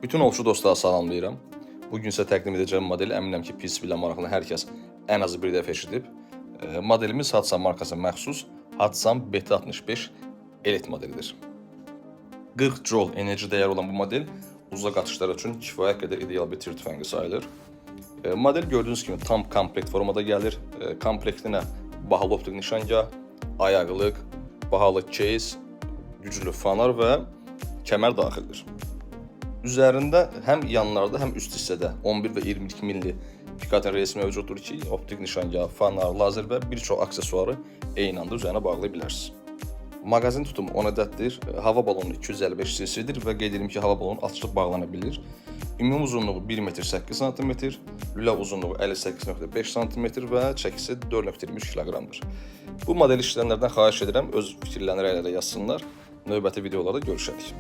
Bütün ovçu dostları salamlayıram. Bugün isə təqdim edəcəyim modeli əminəm ki, PCB ilə maraqlı hər kəs ən azı bir dəfə eşidib. Modelimiz Hatsan markasına məxsus Hatsan BT65 Elite modelidir. 40 joule enerji dəyəri olan bu model uzaq atışlar üçün kifayət qədər ideal bir tir tüfəngi sayılır. Model gördüyünüz kimi tam komplekt formada gəlir. Komplektinə bahalı optik nişangah, ayaqlıq, bahalı case, güclü fanar və kəmər daxildir. Üzərində həm yanlarda, həm üst hissədə 11 və 22 milli Picatinny reysi mövcuddur ki, optik nişangah, fanar, lazer və bir çox aksesuarı eyni anda üzərinə bağlaya bilərsiniz. Maqazin tutumu 10 ədəddir, hava balonu 255 cc-dir və qeyd edim ki, hava balonu açılıb bağlana bilir. Ümumi uzunluğu 1 m 8 cm, lülə uzunluğu 58.5 cm və çəkisi 4.23 kq-dır. Bu model işləyənlərdən xahiş edirəm, öz fikirlərini rəylərə yazsınlar. Növbəti videolarda görüşərik.